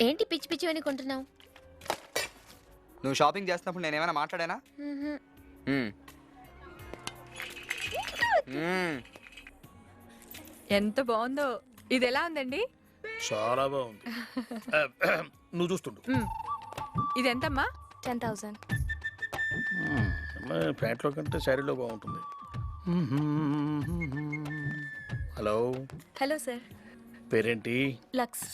ఏంటి పిచ్చి పిచ్చి అని కొంటున్నావు? నువ్వు షాపింగ్ చేస్తున్నప్పుడు నేనేమైనా మాట్లాడానా? మ్మ్. మ్మ్. ఎంత బాగుందో. ఇది ఎలా ఉందండి? చాలా బాగుంది. నువ్వు చూస్తుండు. ఇది ఎంతమ్మా? 10,000. ప్యాంట్లో కంటే శారీలో బాగుంటుంది. Hello, hello sir. పేరేంటి? లక్స్.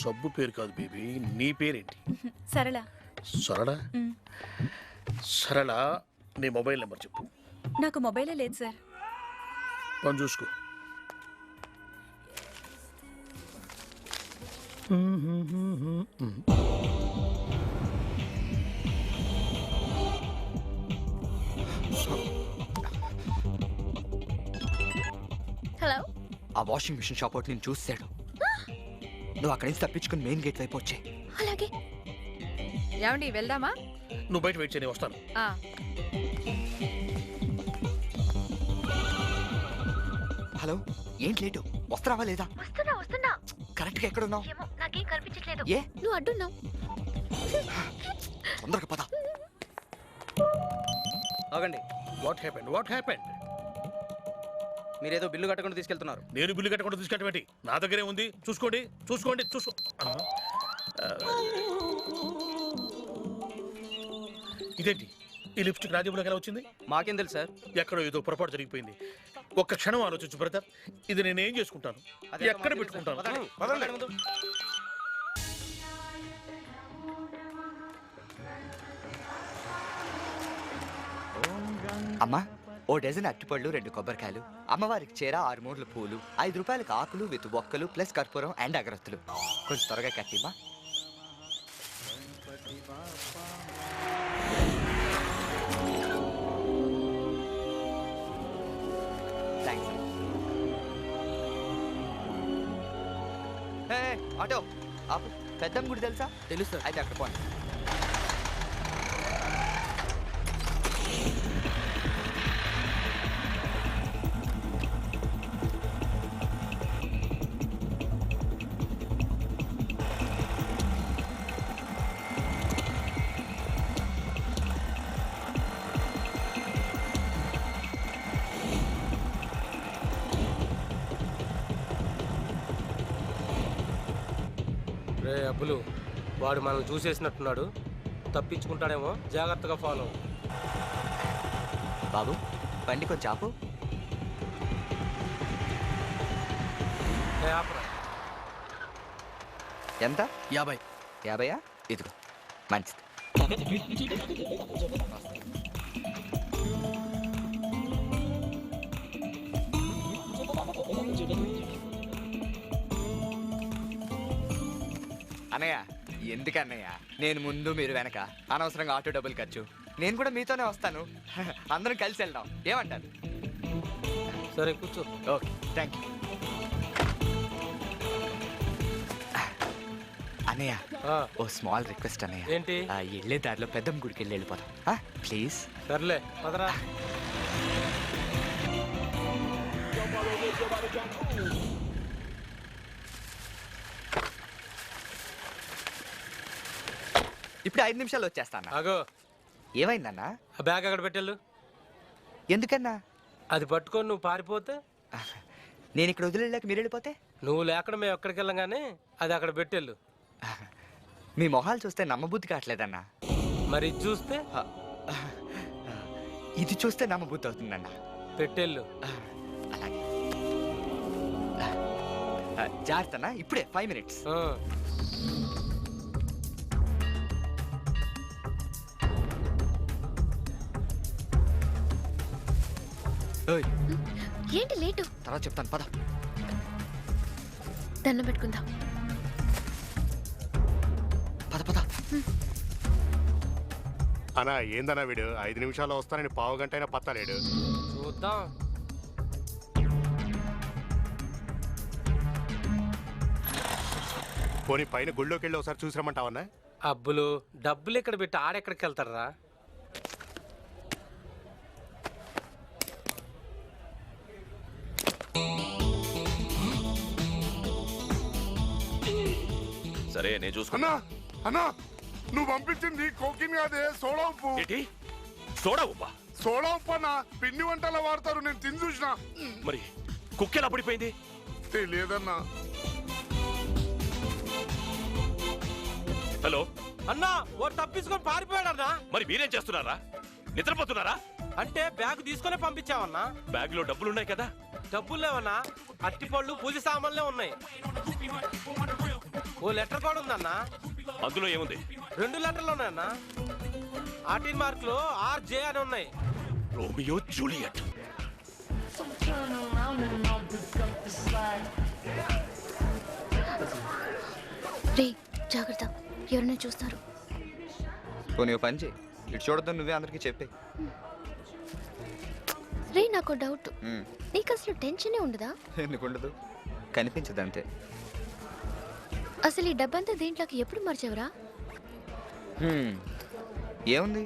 సబ్బు పేరు కాదు బేబీ, నీ పేరేంటి? సరళ. సరళ? సరళ, నీ మొబైల్ నెంబర్ చెప్పు. నాకు మొబైలే లేదు సార్. పని చూసుకో. హలో. ఆ వాషింగ్ మిషన్ షాప్ ఒకటి నేను చూసాడు. నువ్వు అక్కడి నుంచి తప్పించుకుని మెయిన్ గేట్ వైపు వచ్చాయి. అలాగే. ఏమండి వెళ్దామా? నువ్వు బయట వెయిట్ చేయని వస్తాను. హలో, ఏంటి లేటు? వస్తున్నావా లేదా? వస్తున్నా. కరెక్ట్ గా ఎక్కడ ఉన్నావు? ఏమో నాకేం కనిపించట్లేదు. ఏ? నువ్వు అడ్డున్నావు. తొందరగా పద. ఆగండి. What happened? మీరేదో బిల్లు కట్టకుండా తీసుకెళ్తున్నారు. నేను బిల్లు కట్టకుండా తీసుకెట్టబెట్టి నా దగ్గరే ఉంది. చూసుకోండి. ఇదేంటి ఈ లిప్స్టిక్ రాజీవ్లోకి ఎలా వచ్చింది? మాకేం తెలుసు సార్. ఎక్కడో ఏదో పొరపాటు జరిగిపోయింది. ఒక్క క్షణం ఆలోచించు బ్రదర్. ఇది నేనేం చేసుకుంటాను? ఎక్కడ పెట్టుకుంటాను? అమ్మా, ఓ డజన్ అట్టిపళ్ళు, 2 కొబ్బరికాయలు, అమ్మవారికి చీర, 6 మూరల పూలు, 5 రూపాయలకు ఆకులు విత్ బొక్కలు ప్లస్ కర్పూరం అండ్ అగరత్తులు. కొంచెం త్వరగా కట్టిమా. థ్యాంక్స్. ఆటో ఆపు. పెద్దమ్మ గుడి తెలుసా? తెలుసు. అయితే అక్కడ పోండి. రే అబ్బులు, వాడు మనల్ని చూసేసినట్టున్నాడు. తప్పించుకుంటాడేమో, జాగ్రత్తగా ఫాలో. బాబు, బండి కొంచెం ఆపు. ఎంత? 50. 50? ఇదిగో, మంచిది. అన్నయ్య, ఎందుకన్నయ్య? నేను ముందు మీరు వెనక, అనవసరంగా ఆటో డబ్బులు ఖర్చు. నేను కూడా మీతోనే వస్తాను. అందరం కలిసి వెళ్దాం, ఏమంటారు? సరే కూర్చో. Okay, thank you. అన్నయ్య, ఓ స్మాల్ రిక్వెస్ట్ అన్నయ్య. ఏంటి? వెళ్ళే దారిలో పెద్దమ్మ గుడికి వెళ్ళిపోతాం ప్లీజ్. సర్లే పదరా. ఇప్పుడు 5 నిమిషాలు వచ్చేస్తాను. అగో, ఏమైందన్నా? ఆ బ్యాగ్ అక్కడ పెట్టెళ్ళు. ఎందుకన్నా? అది పట్టుకొని నువ్వు పారిపోతే, నేను ఇక్కడ వదిలేళ్ళక మీరు వెళ్ళిపోతే? నువ్వు లేకుండా మేము ఎక్కడికి వెళ్ళంగానే అది అక్కడ పెట్టెళ్ళు. మీ మొహాలు చూస్తే నమ్మబుద్ధి కావట్లేదన్నా. మరి ఇది చూస్తే? ఇది చూస్తే నమ్మబుద్ధి అవుతుందన్నా. పెట్టెళ్ళు. అలాగే. జాగ్రత్తనా, ఇప్పుడే 5 మినిట్స్. ఏంటి లేటు? తర్వాత చెప్తాను, పద. దండం పెట్టుకుందాం. పద పద. అన్నా ఏందన్నా వీడు 5 నిమిషాల్లో వస్తానని పావు గంట అయినా పత్తలేడు. చూద్దాం. పోనీ పైన గుళ్ళోకి వెళ్ళి ఒకసారి చూసిరమ్మంటావన్నా? అబ్బులు, డబ్బులు ఇక్కడ పెట్టి ఆడెక్కడికి వెళ్తారా? సరే నేను చూసుకున్నా. అన్నా అన్నా నువ్వు పంపించింది కోకిన్ కాదే సోడా ఉప్పు. ఏంటి సోడా ఉప్పా? సోడా ఉప్పు అన్నా పిండి వంటల వాడతారు, నేను తిని చూసిన. మరి కుక్క ఎలా పడిపోయింది? తెలియదన్నా. హలో అన్నా వాడు తప్పించుకొని పారిపోయాడన్నా. మరి మీరేం చేస్తున్నారా? నిద్రపోతున్నారా? అంటే బ్యాగ్ తీసుకొని పంపించావన్నా. బ్యాగ్ లో డబ్బులున్నాయి కదా. డబ్బులు లేవన్నా, అట్టిపళ్ళు పూజ సామాన్లే ఉన్నాయి. ఓ లెటర్ కూడా ఉందన్నా. అందులో ఏముంది? 2 లెటర్లు ఉన్నాయన్నా. ఆర్టిన్ మార్కులు RJ అని ఉన్నాయి. Romeo Juliet. రే జాగ్రత్త, ఎవరైనా చూస్తారు. పోనీ ఓ పని చేయి, ఇటు చూడొద్దని నువ్వే అందరికీ చెప్పే. రే నాకు డౌట్, నీకు అసలు టెన్షనే ఉండదా? ఎందుకు ఉండదు, కనిపించదంతే. అసలు ఈ డబ్బంతా దీంట్లోకి ఎప్పుడు మర్చేవరా? ఏముంది,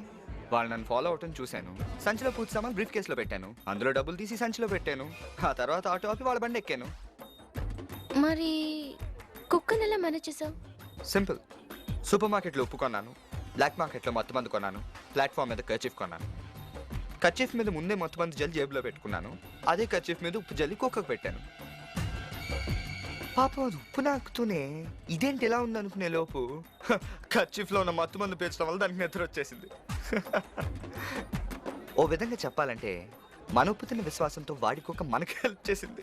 వాళ్ళు నన్ను ఫాలో అవటం చూశాను, సంచిలో పూర్తి సామాన్ బ్రీఫ్ కేసులో పెట్టాను, అందులో డబ్బులు తీసి సంచిలో పెట్టాను, ఆ తర్వాత ఆటో ఆపి వాళ్ళ బండి ఎక్కాను. మరి కుక్కని ఎలా మేనేజ్ చేసావు? సింపుల్. సూపర్ మార్కెట్లో ఉప్పు కొన్నాను, బ్లాక్ మార్కెట్లో మత్తు మందు కొన్నాను, ప్లాట్ఫామ్ మీద కర్చీఫ్ కొన్నాను. కర్చీఫ్ మీద ముందే మత్తు మందు జల్లి జేబులో పెట్టుకున్నాను, అదే కర్చీఫ్ మీద ఉప్పు జల్లి కుక్కకు పెట్టాను. పాపం అది ఉప్పు నాకుతూనే ఇదేంటి ఎలా ఉంది అనుకునే లోపు కర్చీఫ్లో ఉన్న మత్తు మందు పేర్చడం వల్ల దానికి నిద్ర వచ్చేసింది. ఓ విధంగా చెప్పాలంటే మన ఉప్పు తిన్న విశ్వాసంతో వాడి కుక్క మనకి హెల్ప్ చేసింది.